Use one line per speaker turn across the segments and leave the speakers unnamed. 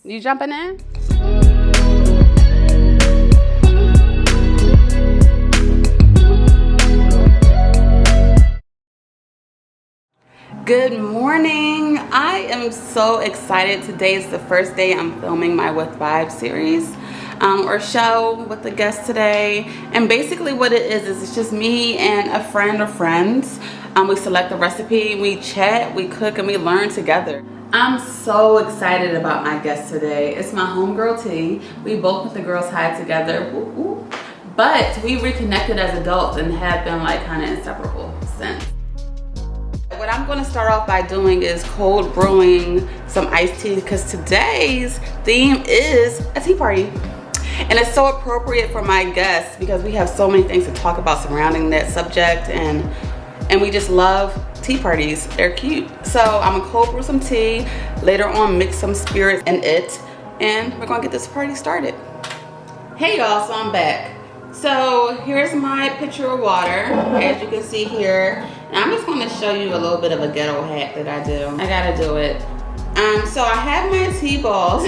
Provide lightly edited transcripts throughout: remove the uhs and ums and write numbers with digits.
You jumping in? Good morning. I am so excited. Today is the first day I'm filming my With Vibes series or show with the guest today. And basically what it is it's just me and a friend or friends. We select a recipe, we chat, we cook, and we learn together. I'm so excited about my guest today. It's my homegirl T. We both went to Girls High together. Ooh, ooh. But we reconnected as adults and have been like kind of inseparable since. What I'm going to start off by doing is cold brewing some iced tea because today's theme is a tea party. And it's so appropriate for my guests because we have so many things to talk about surrounding that subject, and we just love tea parties. They're cute. So I'm gonna cold brew some tea, later on mix some spirits in it, and we're gonna get this party started. Hey y'all, so I'm back. So here's my pitcher of water, as you can see here. And I'm just gonna show you a little bit of a ghetto hack that I do. I gotta do it. So I have my tea balls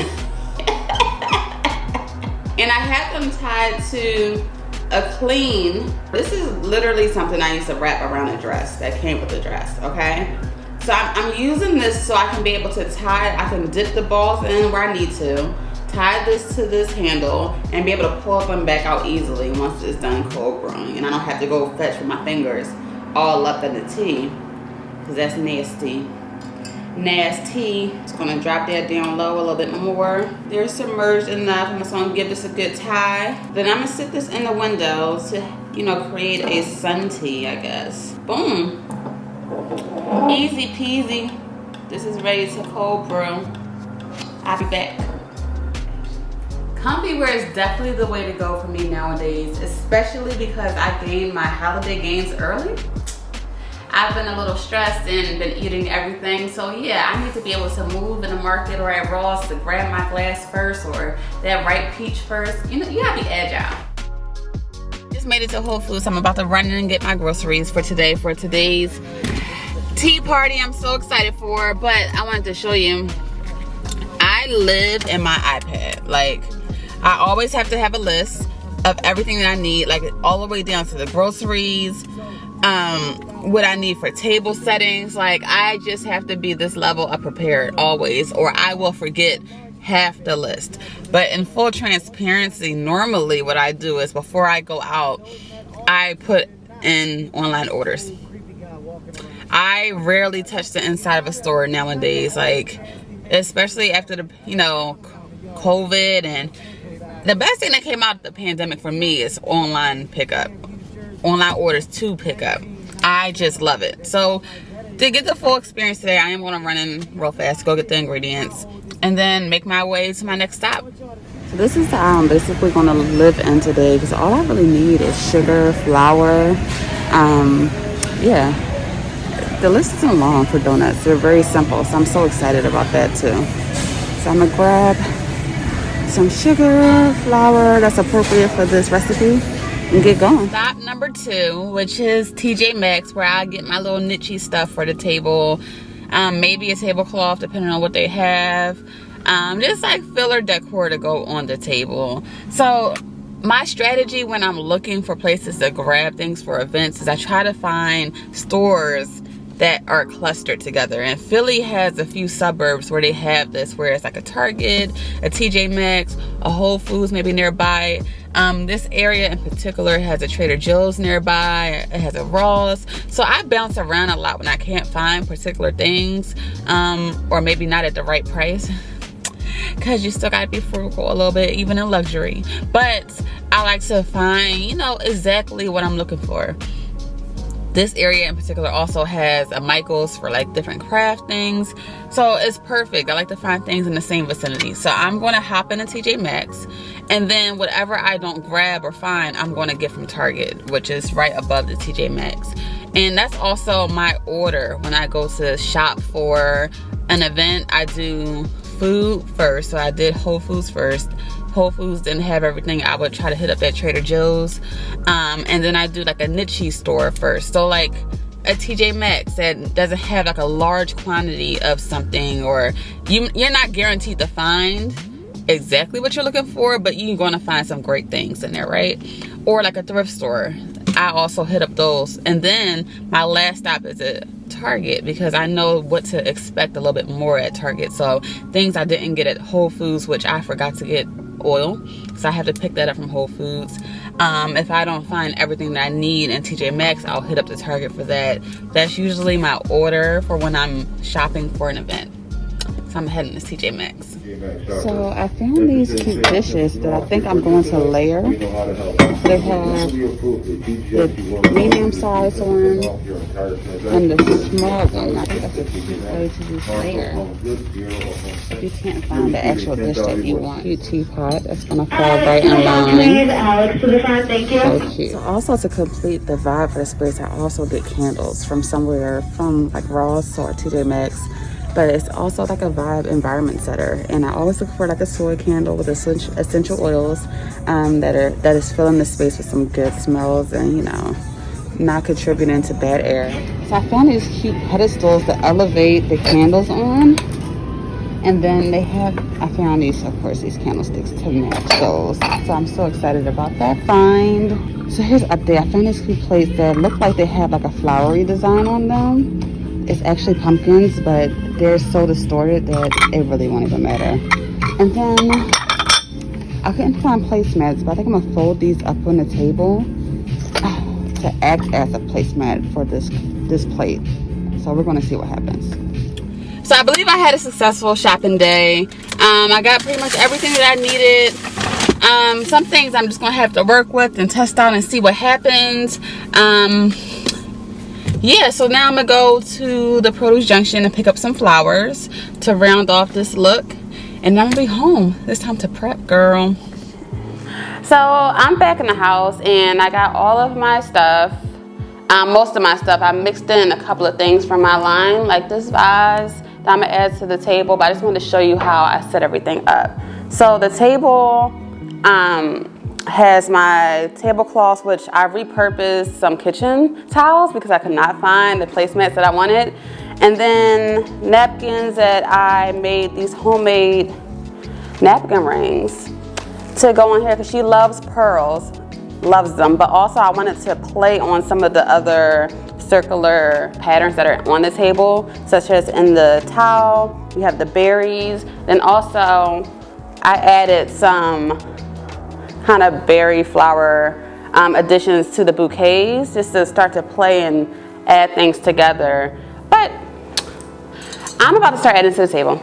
and I have them tied to a clean, this is literally something I used to wrap around a dress that came with the dress, okay? So I'm using this so I can be able to tie, I can dip the balls in where I need to, tie this to this handle, and be able to pull them back out easily once it's done cold brewing. And I don't have to go fetch with my fingers all up in the tea, because that's nasty. Nasty. Just gonna drop that down low a little bit more. They're submerged enough. I'm just gonna give this a good tie. Then I'm gonna sit this in the window to, you know, create a sun tea, I guess. Boom. Easy peasy. This is ready to cold brew. I'll be back. Comfy wear is definitely the way to go for me nowadays, especially because I gained my holiday gains early. I've been a little stressed and been eating everything, so yeah, I need to be able to move in the market or at Ross to grab my glass first or that ripe peach first. You know, you gotta be agile. Just made it to Whole Foods. I'm about to run in and get my groceries for today, for today's tea party I'm so excited for. But I wanted to show you, I live in my iPad. Like, I always have to have a list of everything that I need, like all the way down to the groceries, what I need for table settings. Like, I just have to be this level of prepared always, or I will forget half the list. But in full transparency, normally what I do is before I go out, I put in online orders. I rarely touch the inside of a store nowadays, like, especially after the, you know, COVID. And the best thing that came out of the pandemic for me is online pickup, online orders to pick up. I just love it. So to get the full experience today, I am going to run in real fast, go get the ingredients, and then make my way to my next stop. So this is the basically going to live in today, because all I really need is sugar, flour. Yeah, the list isn't long for donuts. They're very simple, so I'm so excited about that too. So I'm going to grab some sugar, flour that's appropriate for this recipe, and get going. Stop number 2, which is TJ Maxx, where I get my little niche stuff for the table. Maybe a tablecloth, depending on what they have. Just like filler decor to go on the table. So my strategy when I'm looking for places to grab things for events is I try to find stores that are clustered together. And Philly has a few suburbs where they have this, where it's like a Target, a TJ Maxx, a Whole Foods maybe nearby. This area in particular has a Trader Joe's nearby. It has a Ross. So I bounce around a lot when I can't find particular things, or maybe not at the right price, because you still gotta be frugal a little bit, even in luxury. But I like to find, you know, exactly what I'm looking for. This area in particular also has a Michael's for like different craft things. So it's perfect. I like to find things in the same vicinity. So I'm going to hop into TJ Maxx, and then whatever I don't grab or find, I'm going to get from Target, which is right above the TJ Maxx. And that's also my order when I go to shop for an event. I do food first. So I did Whole Foods first. Whole Foods didn't have everything, I would try to hit up that Trader Joe's, and then I do like a niche store first. So like a TJ Maxx that doesn't have like a large quantity of something, or you're not guaranteed to find exactly what you're looking for, but you're going to find some great things in there, right? Or like a thrift store. I also hit up those. And then my last stop is at Target, because I know what to expect a little bit more at Target. So things I didn't get at Whole Foods, which I forgot to get oil, so I have to pick that up from Whole Foods. If I don't find everything that I need in TJ Maxx, I'll hit up the Target for that. That's usually my order for when I'm shopping for an event. So I'm heading to TJ Maxx. So I found these cute dishes that I think I'm going to layer. They have the medium size one and the small one. I think that's a cute way to use layer. If you can't find the actual dish that you want, cute teapot that's gonna fall right in line. So cute. So also to complete the vibe for the space, I also get candles from somewhere, from like Ross or TJ Maxx. But it's also like a vibe environment setter, and I always look for like a soy candle with essential oils that is filling the space with some good smells and, you know, not contributing to bad air. So I found these cute pedestals that elevate the candles on, and then I found these, of course, these candlesticks to match those. So I'm so excited about that find. So here's up there, I found these cute plates that look like they have like a flowery design on them. It's actually pumpkins, but they're so distorted that it really won't even matter. And then I couldn't find placemats, but I think I'm gonna fold these up on the table to act as a placemat for this plate. So we're gonna see what happens. So I believe I had a successful shopping day. I got pretty much everything that I needed. Some things I'm just gonna have to work with and test out and see what happens. Yeah, so now I'm gonna go to the produce junction and pick up some flowers to round off this look, and I'm gonna be home. It's time to prep, girl. So I'm back in the house and I got all of my stuff, most of my stuff. I mixed in a couple of things from my line, like this vase that I'm gonna add to the table, but I just wanted to show you how I set everything up. So the table has my tablecloths, which I repurposed some kitchen towels because I could not find the placemats that I wanted. And then napkins that I made these homemade napkin rings to go on here because she loves pearls, loves them. But also I wanted to play on some of the other circular patterns that are on the table, such as in the towel, you have the berries. Then also I added some kind of berry flower additions to the bouquets just to start to play and add things together. But I'm about to start adding to the table.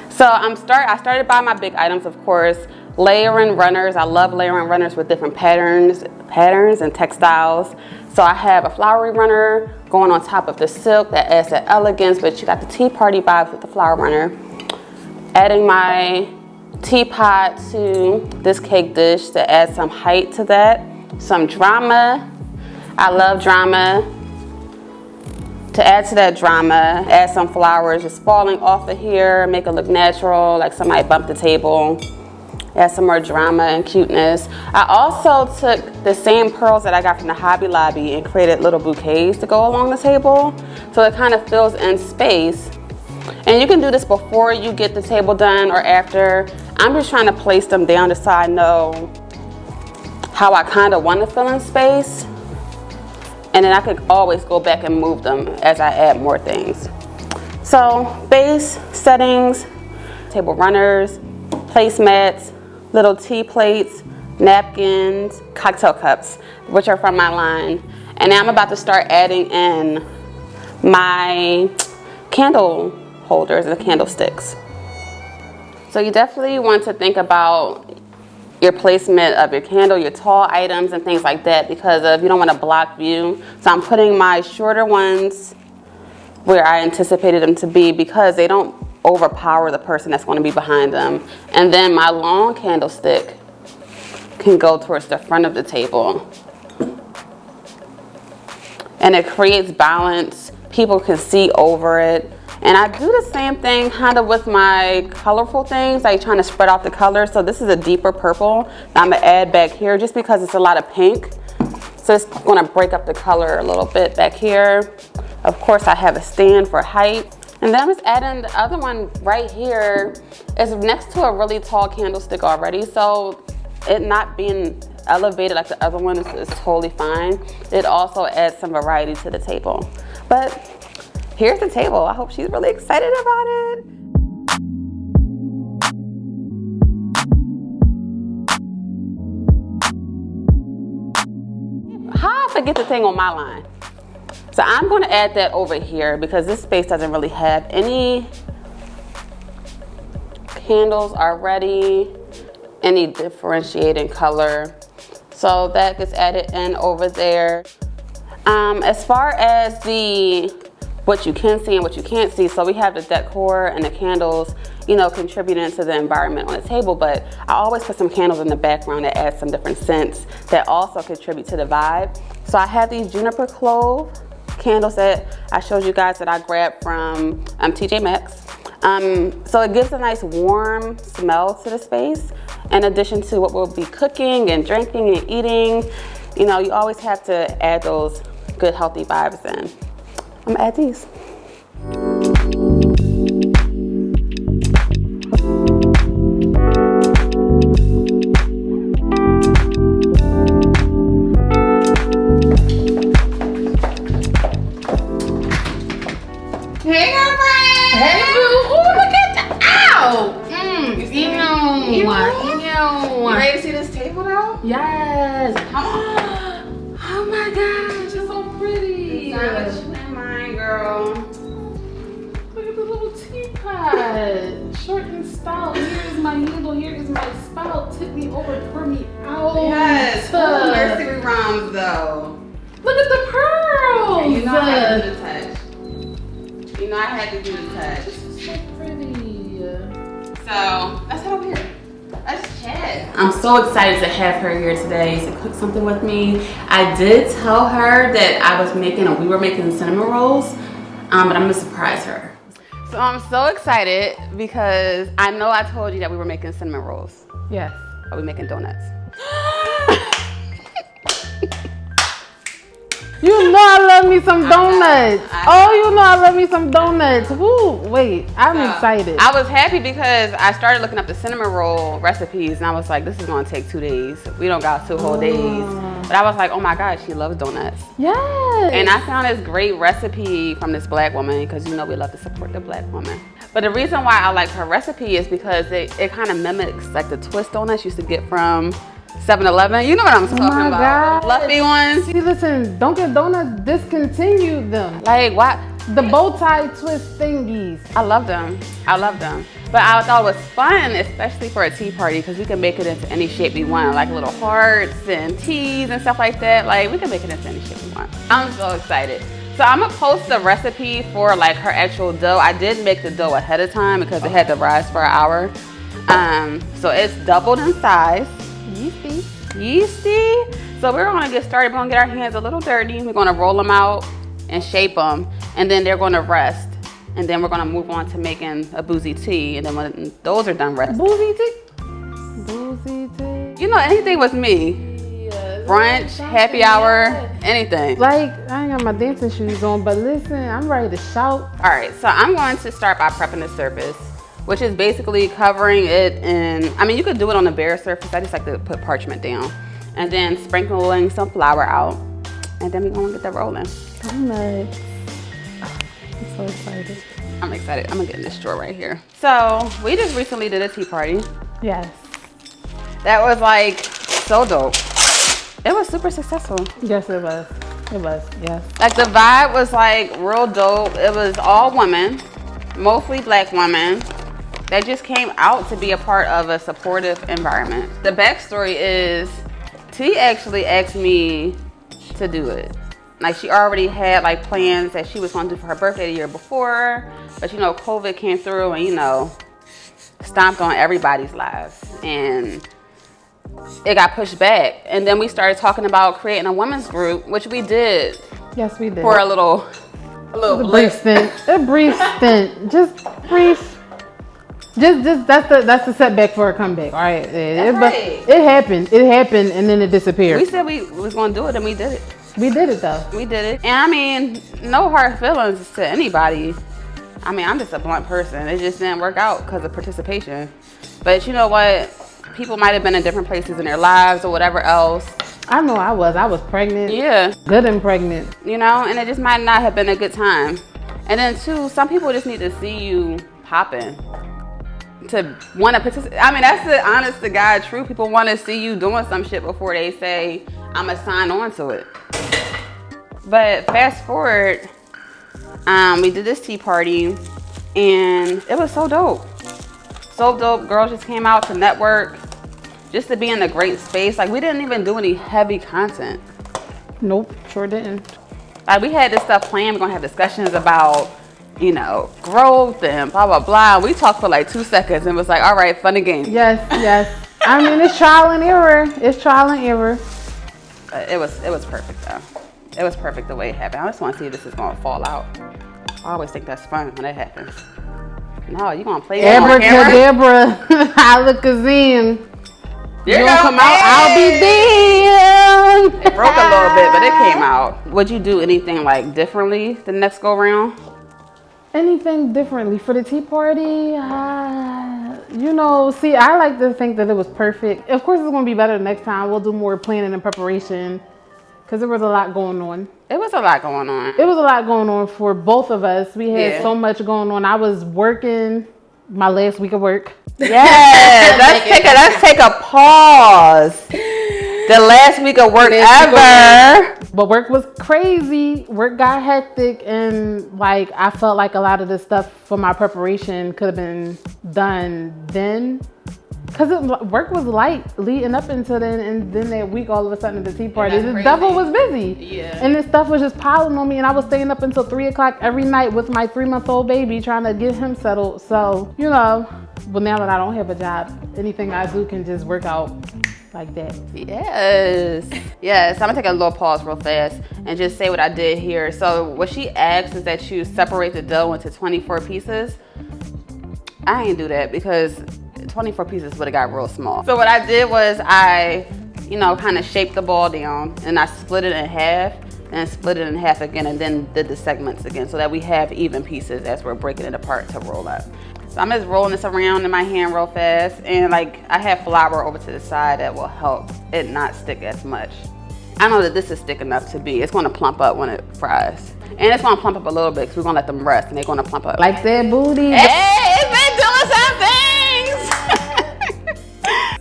So I started by my big items, of course, layering runners. I love layering runners with different patterns and textiles. So I have a flowery runner going on top of the silk that adds that elegance, but you got the tea party vibes with the flower runner. Adding my teapot to this cake dish to add some height to that. Some drama. I love drama. To add to that drama, add some flowers just falling off of here, make it look natural, like somebody bumped the table. Add some more drama and cuteness. I also took the same pearls that I got from the Hobby Lobby and created little bouquets to go along the table, so it kind of fills in space. And you can do this before you get the table done or after. I'm just trying to place them down just so I know how I kind of want to fill in space. And then I could always go back and move them as I add more things. So base, settings, table runners, placemats, little tea plates, napkins, cocktail cups, which are from my line. And now I'm about to start adding in my candle holders and candlesticks. So you definitely want to think about your placement of your candle, your tall items and things like that, because you don't want to block view. So I'm putting my shorter ones where I anticipated them to be because they don't overpower the person that's going to be behind them. And then my long candlestick can go towards the front of the table. And it creates balance. People can see over it. And I do the same thing kind of with my colorful things, like trying to spread out the color. So this is a deeper purple that I'm gonna add back here just because it's a lot of pink. So it's gonna break up the color a little bit back here. Of course, I have a stand for height. And then I'm just adding the other one right here. It's next to a really tall candlestick already, so it not being elevated like the other one is totally fine. It also adds some variety to the table. But here's the table. I hope she's really excited about it. How I forget the thing on my line? So I'm going to add that over here because this space doesn't really have any candles already, any differentiating color. So that gets added in over there. As far as what you can see and what you can't see, so we have the decor and the candles, you know, contributing to the environment on the table, but I always put some candles in the background that add some different scents that also contribute to the vibe. So I have these juniper clove candles that I showed you guys that I grabbed from TJ Maxx. So it gives a nice warm smell to the space, in addition to what we'll be cooking and drinking and eating. You know, you always have to add those good healthy vibes in. I'm gonna add these.
Hey, girlfriend.
Hey, boo. Oh, look at that. Ow.
You ready to see this table though?
Yes. Oh my gosh, it's so pretty.
What you in mind, girl?
Look at the little teapot. Short and stout. Here is my handle. Here is my spout. Tip me over, pour me out.
Yes. Nursery rhymes though.
Look at the pearls.
And you know I had to do the touch. You know I had to do the touch.
This is so pretty.
So let's head over here. Let's chat.
I'm so excited to have her here today to cook something with me. I did tell her that we were making cinnamon rolls, but I'm gonna surprise her. So I'm so excited because I know I told you that we were making cinnamon rolls.
Yes.
Are we making donuts?
You know I love me some donuts. You know I love me some donuts. Woo, wait, I'm excited.
I was happy because I started looking up the cinnamon roll recipes and I was like, this is gonna take 2 days. We don't got 2 whole days. But I was like, oh my God, she loves donuts.
Yes.
And I found this great recipe from this black woman because you know we love to support the black woman. But the reason why I like her recipe is because it kind of mimics like the twist donuts you used to get from 7-Eleven. You know what I'm talking about.
God.
Fluffy ones.
See, listen, Dunkin' Donuts discontinued them.
Like what?
The bow tie twist thingies.
I love them. I love them. But I thought it was fun, especially for a tea party, because we can make it into any shape we want, like little hearts and teas and stuff like that. Like we can make it into any shape we want. I'm so excited. So I'm gonna post the recipe for like her actual dough. I did make the dough ahead of time because it had to rise for an hour. So it's doubled in size. Yeasty. So we're gonna get started. We're gonna get our hands a little dirty. We're gonna roll them out and shape them, and then they're gonna rest. And then we're gonna move on to making a boozy tea. And then when those are done resting.
Boozy tea?
You know, anything with me. Brunch, happy hour, anything.
Like, I ain't got my dancing shoes on, but listen, I'm ready to shout.
All right, so I'm going to start by prepping the surface, which is basically covering it in, I mean, you could do it on a bare surface. I just like to put parchment down. And then sprinkling some flour out. And then we're gonna get that rolling.
Donuts. I'm so excited.
I'm excited. I'm gonna get in this drawer right here. So we just recently did a tea party.
Yes.
That was like so dope. It was super successful.
Yes, it was. It was, yes.
Like the vibe was like real dope. It was all women, mostly black women. That just came out to be a part of a supportive environment. The backstory is T actually asked me to do it. Like she already had like plans that she was gonna do for her birthday the year before, but you know, COVID came through and you know, stomped on everybody's lives and it got pushed back. And then we started talking about creating a women's group, which we did.
Yes, we did.
For a little
brief stint. A brief stint. Just brief. Just that's the setback for a comeback. All right. It happened. It happened and then it disappeared.
We said we was gonna do it and we did it.
We did it though.
We did it. And I mean, no hard feelings to anybody I mean, I'm just a blunt person. It just didn't work out because of participation. But you know what? People might have been in different places in their lives or whatever else.
I know I was pregnant.
Yeah.
Good and pregnant.
You know, and it just might not have been a good time. And then two, some people just need to see you popping to want to participate. I mean, that's the honest to God truth. People want to see you doing some shit before they say, I'm going to sign on to it. But fast forward, we did this tea party and it was so dope. So dope. Girls just came out to network, just to be in a great space. Like, we didn't even do any heavy content.
Nope, sure didn't.
Like, we had this stuff planned. We're gonna have discussions about, you know, growth and blah, blah, blah. We talked for like 2 seconds and was like, all right, fun and game.
Yes. I mean, it's trial and error.
It was perfect though. It was perfect the way it happened. I just want to see if this is gonna fall out. I always think that's fun when that happens. No, you gonna play it on camera?
Abracadabra, alakazam.
You
gonna come out, I'll be damned.
It broke a little bit, but it came out. Would you do anything like differently the next go round?
Anything differently for the tea party? You know, see, I like to think that it was perfect. Of course, it's gonna be better next time. We'll do more planning and preparation because there was a lot going on.
It was a lot going on.
It was a lot going on for both of us. We had so much going on. I was working my last week of work.
Yes, let's take a pause. The last week of work ever.
But work was crazy. Work got hectic, and like I felt like a lot of the stuff for my preparation could have been done then. Cause work was light leading up until then, and then that week all of a sudden at the tea party, the devil was busy.
Yeah.
And this stuff was just piling on me, and I was staying up until 3 o'clock every night with my 3-month-old baby trying to get him settled. So, you know, but now that I don't have a job, anything I do can just work out like that.
Yes. I'm gonna take a little pause real fast and just say what I did here. So what she asked is that you separate the dough into 24 pieces. I ain't do that because 24 pieces would have got real small. So what I did was I, kind of shaped the ball down and I split it in half and split it in half again and then did the segments again so that we have even pieces as we're breaking it apart to roll up. So I'm just rolling this around in my hand real fast and I have flour over to the side that will help it not stick as much. I know that this is thick enough to be. It's going to plump up when it fries. And it's going to plump up a little bit because we're going to let them rest and they're going to plump up.
Like that booty.
Hey, it's been doing some things.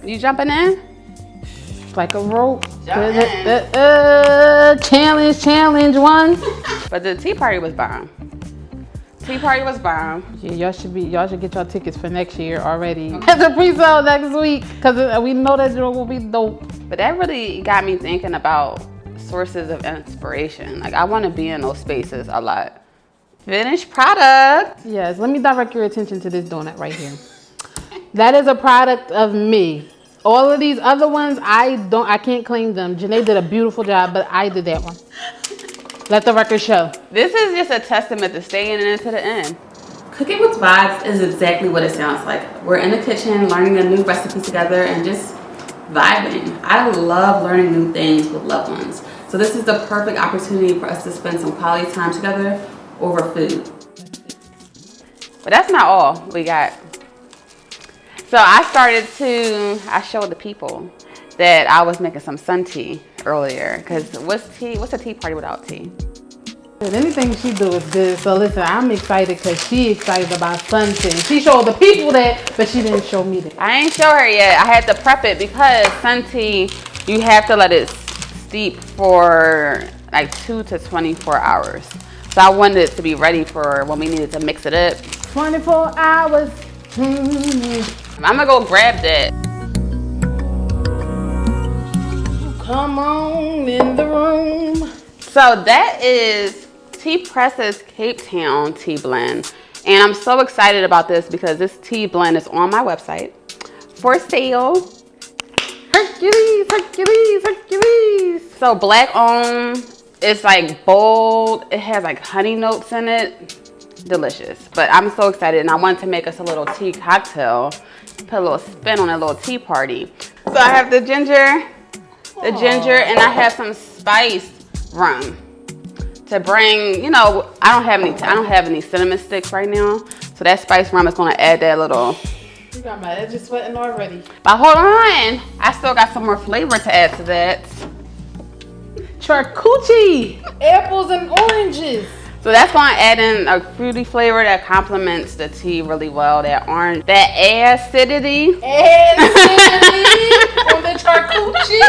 You jumping in?
Like a rope. Challenge one.
But the tea party was bomb.
Yeah, y'all should get y'all tickets for next year already. The pre-sale next week because we know that it will be dope.
But that really got me thinking about sources of inspiration. I want to be in those spaces a lot. Finished product.
Yes, let me direct your attention to this donut right here. That is a product of me. All of these other ones, I can't claim them. Janae did a beautiful job, but I did that one. Let the record show.
This is just a testament to staying in it to the end.
Cooking with vibes is exactly what it sounds like. We're in the kitchen learning a new recipe together and just vibing. I love learning new things with loved ones. So this is the perfect opportunity for us to spend some quality time together over food.
But that's not all we got. So I showed the people that I was making some sun tea earlier. Because what's a tea party without tea?
Anything she do is good. So listen, I'm excited because she excited about sun tea. She showed the people that, but she didn't show me that.
I ain't show her yet. I had to prep it because sun tea, you have to let it steep for like 2 to 24 hours. So I wanted it to be ready for when we needed to mix it up.
24 hours.
I'm gonna go grab that.
Come on in the room.
So that is Tea Press's Cape Town tea blend. And I'm so excited about this because this tea blend is on my website for sale. Hercules. So black owned, it's like bold. It has like honey notes in it. Delicious. But I'm so excited and I wanted to make us a little tea cocktail. Put a little spin on a little tea party. So I have the ginger, and I have some spiced rum
to bring, you know, I don't have any cinnamon sticks right now. So that spice rum is gonna add that little.
You got my edges sweating already.
But hold on, I still got some more flavor to add to that.
Charcuterie, apples and oranges.
So that's gonna add in a fruity flavor that complements the tea really well. That orange, that acidity.
On the charcuterie.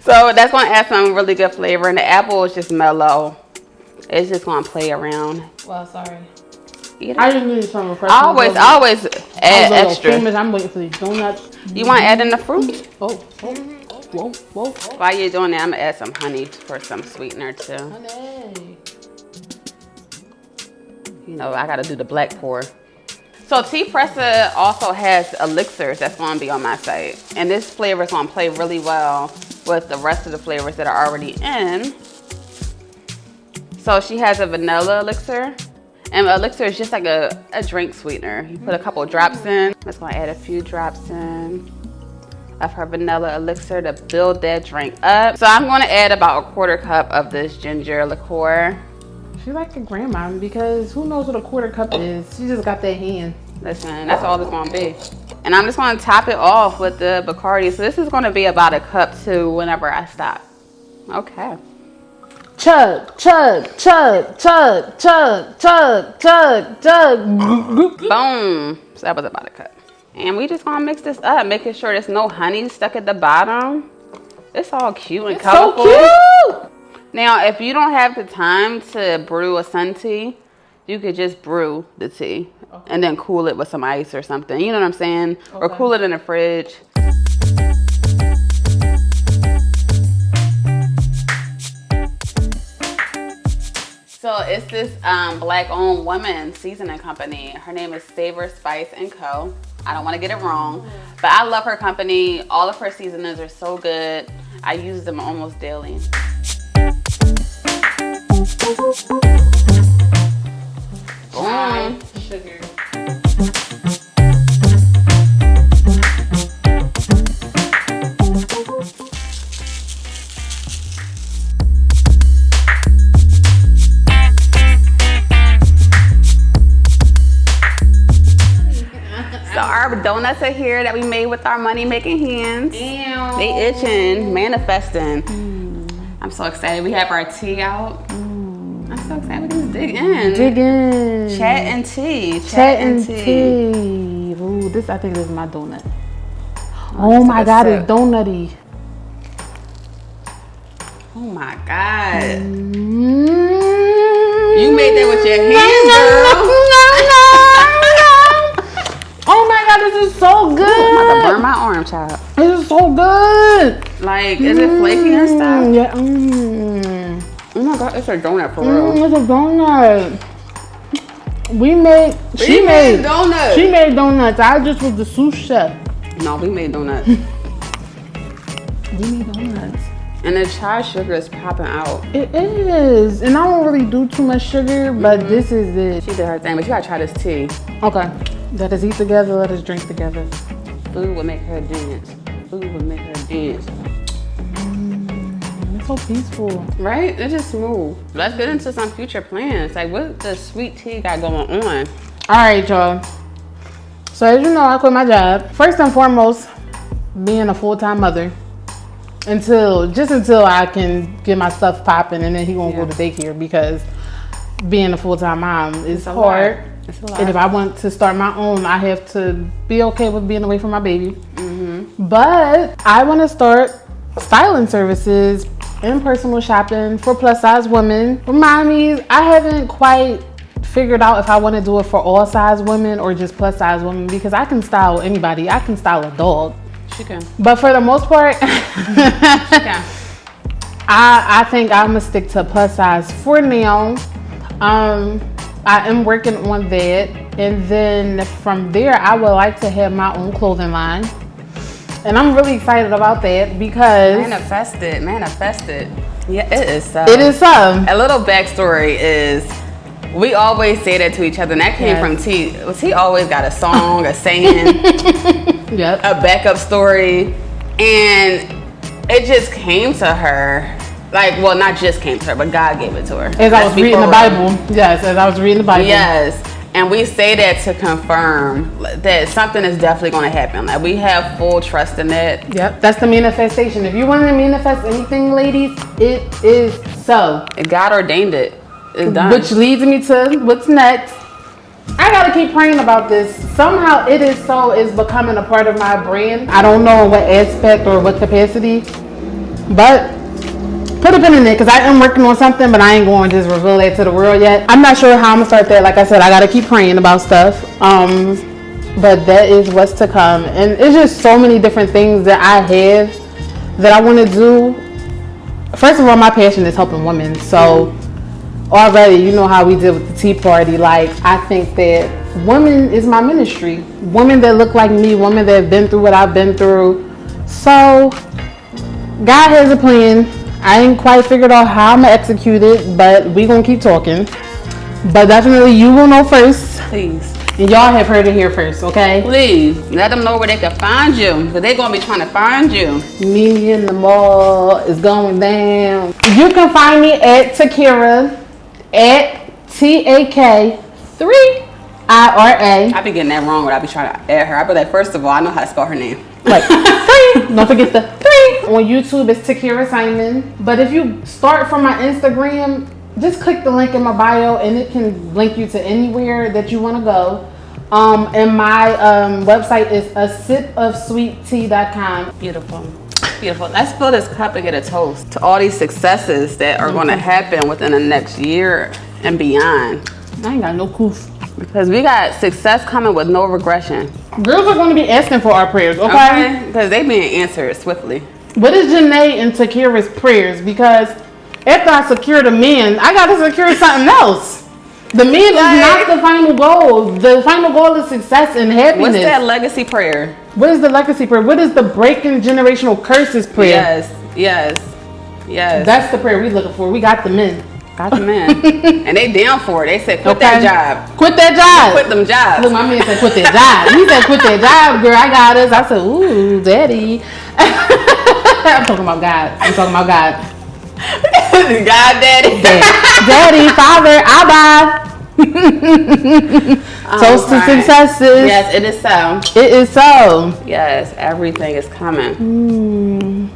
So that's gonna add some really good flavor, and the apple is just mellow. It's just gonna play around.
Well, sorry.
Eat it.
I just need some refreshing.
I always add extra.
I'm waiting for these donuts.
You want to add in the fruit?
Oh, whoa.
While you're doing that, I'm gonna add some honey for some sweetener too.
Honey.
You know, I gotta do the black pour. So Tea Presser also has elixirs that's gonna be on my site. And this flavor is gonna play really well with the rest of the flavors that are already in. So she has a vanilla elixir. And elixir is just like a drink sweetener. You put a couple drops in. I'm just gonna add a few drops in of her vanilla elixir to build that drink up. So I'm gonna add about a 1/4 cup of this ginger liqueur.
She like a grandma because who knows what a 1/4 cup is? She just got that hand.
Listen, that's all it's gonna be. And I'm just gonna top it off with the Bacardi. So this is gonna be about a cup too whenever I stop. Okay.
Chug.
Boom. So that was about a cup. And we just gonna mix this up, making sure there's no honey stuck at the bottom. It's all cute and colorful.
So cute!
Now, if you don't have the time to brew a sun tea, you could just brew the tea and then cool it with some ice or something. You know what I'm saying?
Okay.
Or cool it in the fridge. So it's this black-owned woman seasoning company. Her name is Savor Spice & Co. I don't want to get it wrong, but I love her company. All of her seasonings are so good. I use them almost daily. Boom.
Sugar.
So our donuts are here that we made with our money-making hands.
Damn.
They itching, manifesting. I'm so excited. We have our tea out. I'm so excited. We can just dig in.
Dig in.
Chat and tea.
Chat and tea. Ooh, this I think is my donut. Oh
just
my
a
God,
sip.
it's donutty.
Oh my God.
Mm.
You made that with your hands, girl.
Oh my God, this is so good.
I'm about to burn my arm, child.
This is so good.
Like, is it flaky and stuff?
Yeah.
Oh my God, it's a donut for real.
It's a donut. She made
donuts.
She made donuts. I just was the sous chef.
No, we made donuts.
We made donuts.
And the chai sugar is popping out.
It is. And I don't really do too much sugar, but this is it.
She did her thing, but you gotta try this tea.
Okay. Let us eat together. Let us drink together.
Food will make her dance. Food will make her dance.
It's so peaceful.
Right? It's just smooth. Let's get into some future plans. Like, what the sweet tea got going on?
All right, y'all. So as you know, I quit my job. First and foremost, being a full-time mother. Until I can get my stuff popping, and then he won't go to daycare, because being a full-time mom is hard.
It's a lot.
And if I want to start my own, I have to be okay with being away from my baby. But I want to start styling services and personal shopping for plus size women. Remind me, I haven't quite figured out if I want to do it for all size women or just plus size women, because I can style anybody. I can style a dog.
She can.
But for the most part,
She can.
I think I'm gonna stick to plus size for now. I am working on that, and then from there I would like to have my own clothing line, and I'm really excited about that because
Manifest it. Yeah, it is so.
it is some.
A little backstory is we always say that to each other, and that came from T. T always got a song, a saying,
Yep.
a backup story, and it just came to her Like, well, not just came to her, but God gave it to her.
As I was reading the Bible. Yes, as I was reading the Bible.
Yes. And we say that to confirm that something is definitely going to happen. Like, we have full trust in that.
Yep, that's the manifestation. If you want to manifest anything, ladies, it is so.
God ordained it. It's done.
Which leads me to what's next. I gotta keep praying about this. Somehow it is so is becoming a part of my brand. I don't know in what aspect or what capacity, but put a pin in it because I am working on something, but I ain't going to just reveal that to the world yet. I'm not sure how I'm gonna start that. Like I said, I gotta keep praying about stuff. But that is what's to come, and it's just so many different things that I have that I want to do. First of all, my passion is helping women, so already you know how we did with the Tea Party. Like, I think that women is my ministry. Women that look like me, women that have been through what I've been through. So God has a plan. I ain't quite figured out how I'm gonna execute it, but we gonna keep talking. But definitely you will know first.
Please.
And y'all have heard it here first, okay?
Please. Let them know where they can find you. Because they're going to be trying to find you.
Me in the mall is going down. You can find me at Takira at TAK3IRA.
I be getting that wrong when I be trying to add her. I be like, first of all, I know how to spell her name.
Like, 3. Don't forget the 3. On YouTube, it's Takira Simon. But if you start from my Instagram, just click the link in my bio and it can link you to anywhere that you want to go. And my website is asipofsweettea.com.
Beautiful. Beautiful. Let's fill this cup and get a toast to all these successes that are going to happen within the next year and beyond.
I ain't got no coof.
Because we got success coming with no regression.
Girls are going to be asking for our prayers, okay?
Because they being answered swiftly.
What is Janae and Takira's prayers? Because after I secure the man, I got to secure something else. The man is not the final goal. The final goal is success and happiness.
What's that legacy prayer?
What is the legacy prayer? What is the breaking generational curses prayer?
Yes.
That's the prayer we looking for. We got the men.
Got the men. And they down for it. They said, quit that job.
Quit that job.
Quit them jobs.
Look, my man said, quit that job. He said, quit that job, girl. I got us. I said, ooh, daddy. I'm talking about God.
God, daddy.
Daddy, father, Abba. Toast to successes.
Yes, it is so.
It is so.
Yes, everything is coming.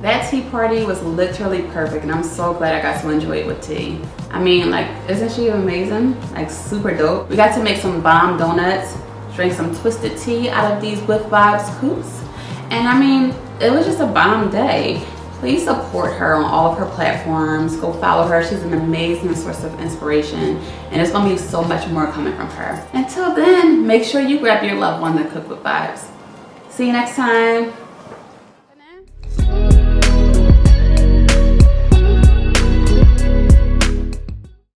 That tea party was literally perfect, and I'm so glad I got to enjoy it with T. I mean, like, isn't she amazing? Like, super dope. We got to make some bomb donuts, drink some twisted tea out of these With Vibes coops. And I mean, it was just a bomb day. Please support her on all of her platforms. Go follow her. She's an amazing source of inspiration. And there's going to be so much more coming from her. Until then, make sure you grab your loved one to cook with vibes. See you next time.